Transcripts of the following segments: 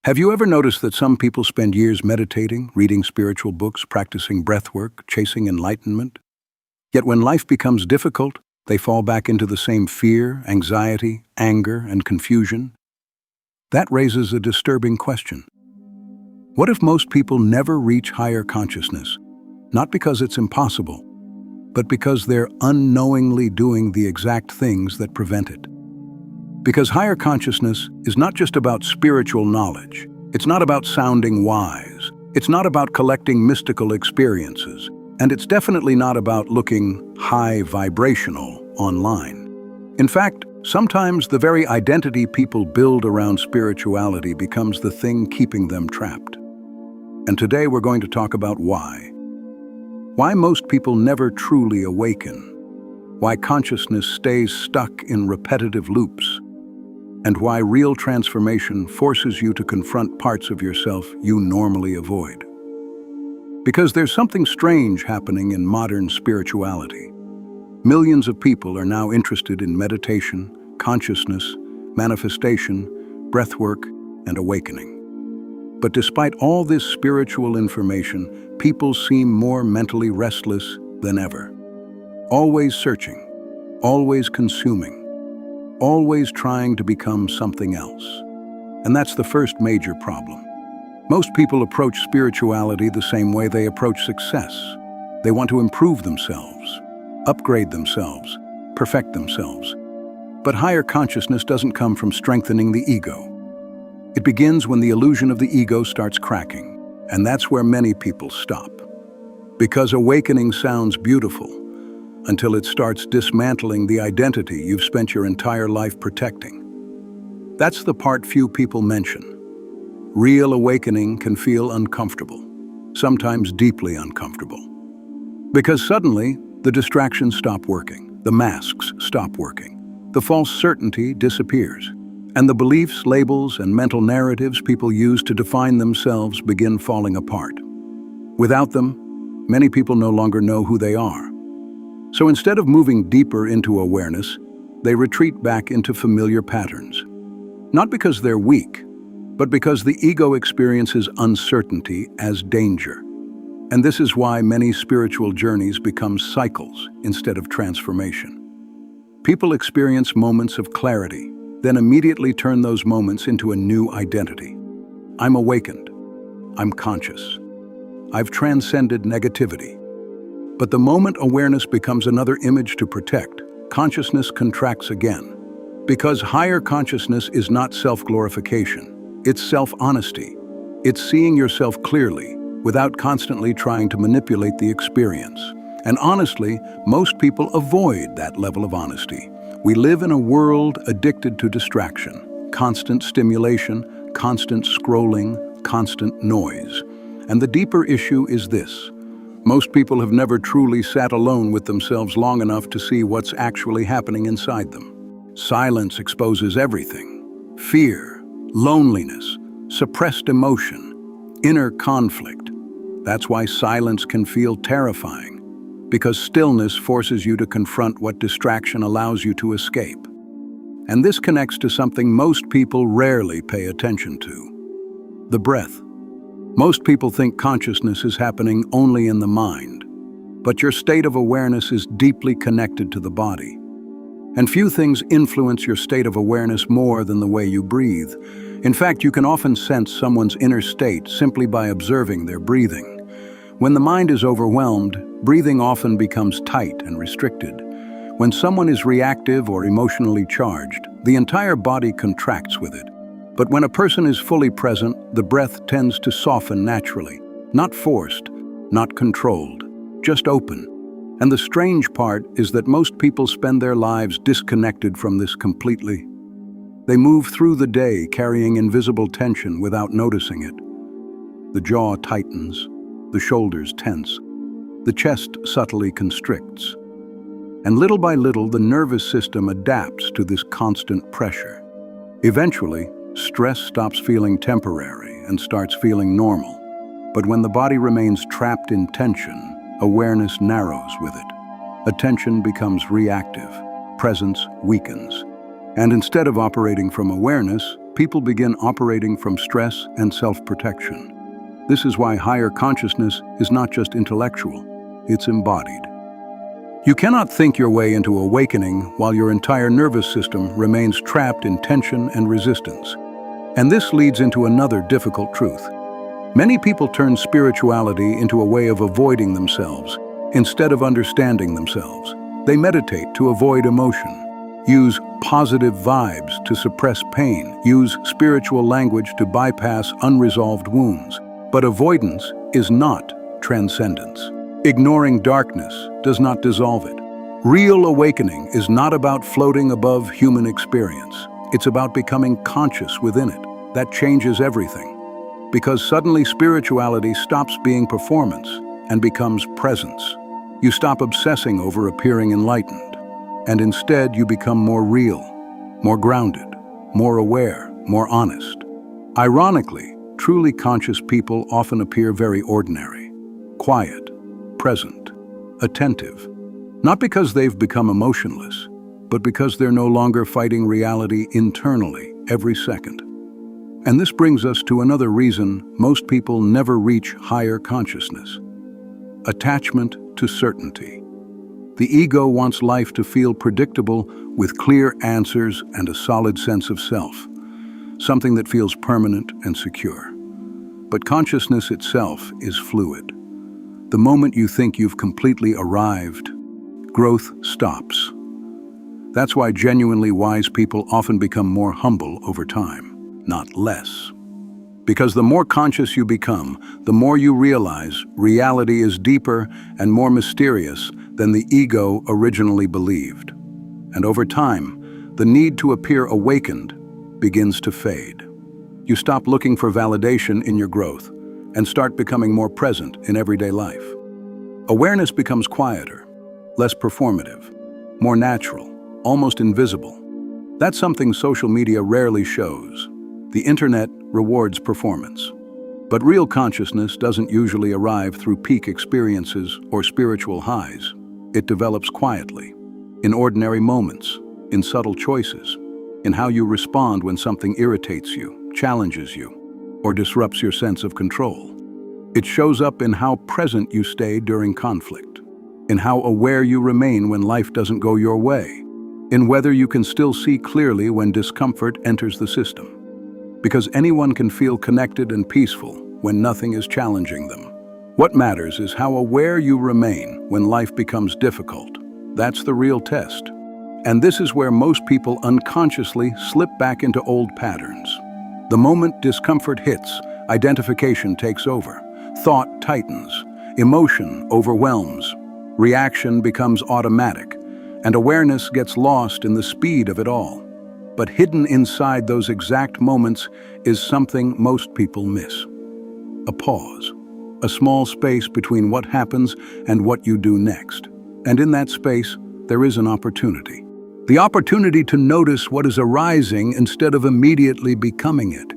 Have you ever noticed that some people spend years meditating, reading spiritual books, practicing breathwork, chasing enlightenment? Yet when life becomes difficult, they fall back into the same fear, anxiety, anger, and confusion? That raises a disturbing question. What if most people never reach higher consciousness, not because it's impossible, but because they're unknowingly doing the exact things that prevent it? Because higher consciousness is not just about spiritual knowledge. It's not about sounding wise. It's not about collecting mystical experiences. And it's definitely not about looking high vibrational online. In fact, sometimes the very identity people build around spirituality becomes the thing keeping them trapped. And today we're going to talk about why. Why most people never truly awaken. Why consciousness stays stuck in repetitive loops. And why real transformation forces you to confront parts of yourself you normally avoid. Because there's something strange happening in modern spirituality. Millions of people are now interested in meditation, consciousness, manifestation, breathwork, and awakening. But despite all this spiritual information, people seem more mentally restless than ever. Always searching, always consuming, always trying to become something else. And that's the first major problem. Most people approach spirituality the same way they approach success. They want to improve themselves, upgrade themselves, perfect themselves. But higher consciousness doesn't come from strengthening the ego. It begins when the illusion of the ego starts cracking, and that's where many people stop. Because awakening sounds beautiful, until it starts dismantling the identity you've spent your entire life protecting. That's the part few people mention. Real awakening can feel uncomfortable, sometimes deeply uncomfortable. Because suddenly, the distractions stop working, the masks stop working, the false certainty disappears, and the beliefs, labels, and mental narratives people use to define themselves begin falling apart. Without them, many people no longer know who they are. So instead of moving deeper into awareness, they retreat back into familiar patterns. Not because they're weak, but because the ego experiences uncertainty as danger. And this is why many spiritual journeys become cycles instead of transformation. People experience moments of clarity, then immediately turn those moments into a new identity. I'm awakened. I'm conscious. I've transcended negativity. But the moment awareness becomes another image to protect, consciousness contracts again. Because higher consciousness is not self-glorification, it's self-honesty. It's seeing yourself clearly, without constantly trying to manipulate the experience. And honestly, most people avoid that level of honesty. We live in a world addicted to distraction, constant stimulation, constant scrolling, constant noise. And the deeper issue is this. Most people have never truly sat alone with themselves long enough to see what's actually happening inside them. Silence exposes everything. Fear, loneliness, suppressed emotion, inner conflict. That's why silence can feel terrifying, because stillness forces you to confront what distraction allows you to escape. And this connects to something most people rarely pay attention to: the breath. Most people think consciousness is happening only in the mind, but your state of awareness is deeply connected to the body. And few things influence your state of awareness more than the way you breathe. In fact, you can often sense someone's inner state simply by observing their breathing. When the mind is overwhelmed, breathing often becomes tight and restricted. When someone is reactive or emotionally charged, the entire body contracts with it. But when a person is fully present, the breath tends to soften naturally, not forced, not controlled, just open. And the strange part is that most people spend their lives disconnected from this completely. They move through the day carrying invisible tension without noticing it. The jaw tightens, the shoulders tense, the chest subtly constricts. And little by little, the nervous system adapts to this constant pressure. Eventually, stress stops feeling temporary and starts feeling normal. But when the body remains trapped in tension, awareness narrows with it. Attention becomes reactive, presence weakens. And instead of operating from awareness, people begin operating from stress and self-protection. This is why higher consciousness is not just intellectual, it's embodied. You cannot think your way into awakening while your entire nervous system remains trapped in tension and resistance. And this leads into another difficult truth. Many people turn spirituality into a way of avoiding themselves instead of understanding themselves. They meditate to avoid emotion, use positive vibes to suppress pain, use spiritual language to bypass unresolved wounds. But avoidance is not transcendence. Ignoring darkness does not dissolve it. Real awakening is not about floating above human experience. It's about becoming conscious within it. That changes everything. Because suddenly spirituality stops being performance and becomes presence. You stop obsessing over appearing enlightened, and instead you become more real, more grounded, more aware, more honest. Ironically, truly conscious people often appear very ordinary, quiet, present, attentive, not because they've become emotionless, but because they're no longer fighting reality internally every second. And this brings us to another reason most people never reach higher consciousness: attachment to certainty. The ego wants life to feel predictable with clear answers and a solid sense of self, something that feels permanent and secure. But consciousness itself is fluid. The moment you think you've completely arrived, growth stops. That's why genuinely wise people often become more humble over time, not less. Because the more conscious you become, the more you realize reality is deeper and more mysterious than the ego originally believed. And over time, the need to appear awakened begins to fade. You stop looking for validation in your growth and start becoming more present in everyday life. Awareness becomes quieter, less performative, more natural, almost invisible. That's something social media rarely shows. The internet rewards performance. But real consciousness doesn't usually arrive through peak experiences or spiritual highs. It develops quietly, in ordinary moments, in subtle choices, in how you respond when something irritates you, challenges you, or disrupts your sense of control. It shows up in how present you stay during conflict, in how aware you remain when life doesn't go your way, in whether you can still see clearly when discomfort enters the system. Because anyone can feel connected and peaceful when nothing is challenging them. What matters is how aware you remain when life becomes difficult. That's the real test. And this is where most people unconsciously slip back into old patterns. The moment discomfort hits, identification takes over. Thought tightens. Emotion overwhelms. Reaction becomes automatic. And awareness gets lost in the speed of it all. But hidden inside those exact moments is something most people miss. A pause. A small space between what happens and what you do next. And in that space, there is an opportunity. The opportunity to notice what is arising instead of immediately becoming it.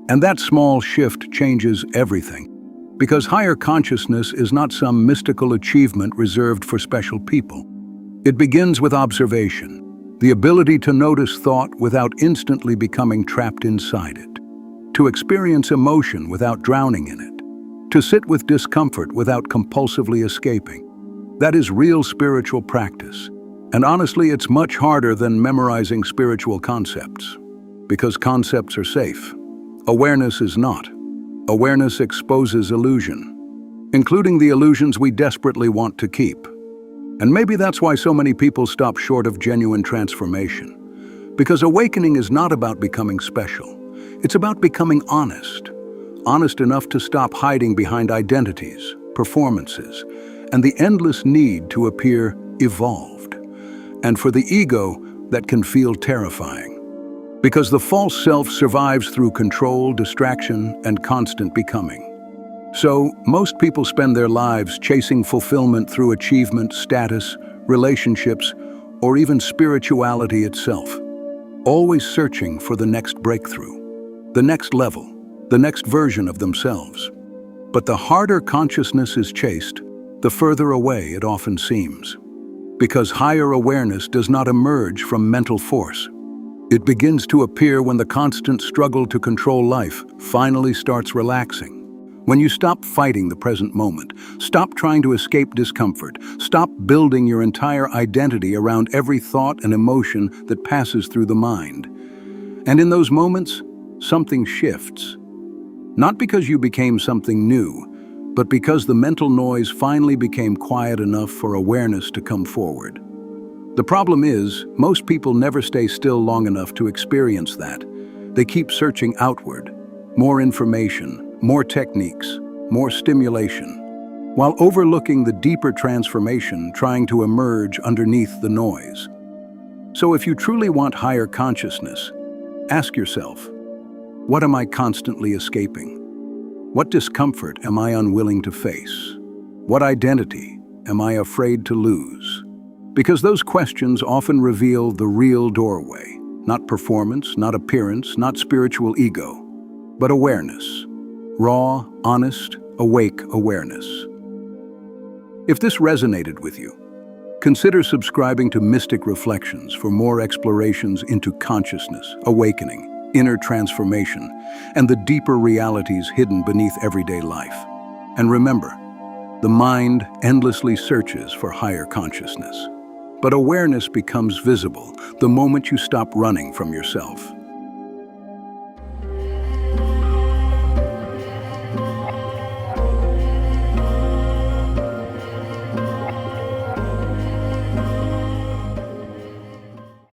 And that small shift changes everything. Because higher consciousness is not some mystical achievement reserved for special people. It begins with observation, the ability to notice thought without instantly becoming trapped inside it, to experience emotion without drowning in it, to sit with discomfort without compulsively escaping. That is real spiritual practice. And honestly, it's much harder than memorizing spiritual concepts. Because concepts are safe. Awareness is not. Awareness exposes illusion, including the illusions we desperately want to keep. And maybe that's why so many people stop short of genuine transformation. Because awakening is not about becoming special. It's about becoming honest. Honest enough to stop hiding behind identities, performances, and the endless need to appear evolved. And for the ego, that can feel terrifying. Because the false self survives through control, distraction, and constant becoming. So, most people spend their lives chasing fulfillment through achievement, status, relationships, or even spirituality itself. Always searching for the next breakthrough, the next level, the next version of themselves. But the harder consciousness is chased, the further away it often seems. Because higher awareness does not emerge from mental force. It begins to appear when the constant struggle to control life finally starts relaxing. When you stop fighting the present moment, stop trying to escape discomfort, stop building your entire identity around every thought and emotion that passes through the mind. And in those moments, something shifts. Not because you became something new, but because the mental noise finally became quiet enough for awareness to come forward. The problem is, most people never stay still long enough to experience that. They keep searching outward. More information, more techniques, more stimulation, while overlooking the deeper transformation trying to emerge underneath the noise. So if you truly want higher consciousness, ask yourself, what am I constantly escaping? What discomfort am I unwilling to face? What identity am I afraid to lose? Because those questions often reveal the real doorway, not performance, not appearance, not spiritual ego, but awareness. Raw, honest, awake awareness. If this resonated with you, consider subscribing to Mystic Reflections for more explorations into consciousness, awakening, inner transformation, and the deeper realities hidden beneath everyday life. And remember, the mind endlessly searches for higher consciousness. But awareness becomes visible the moment you stop running from yourself.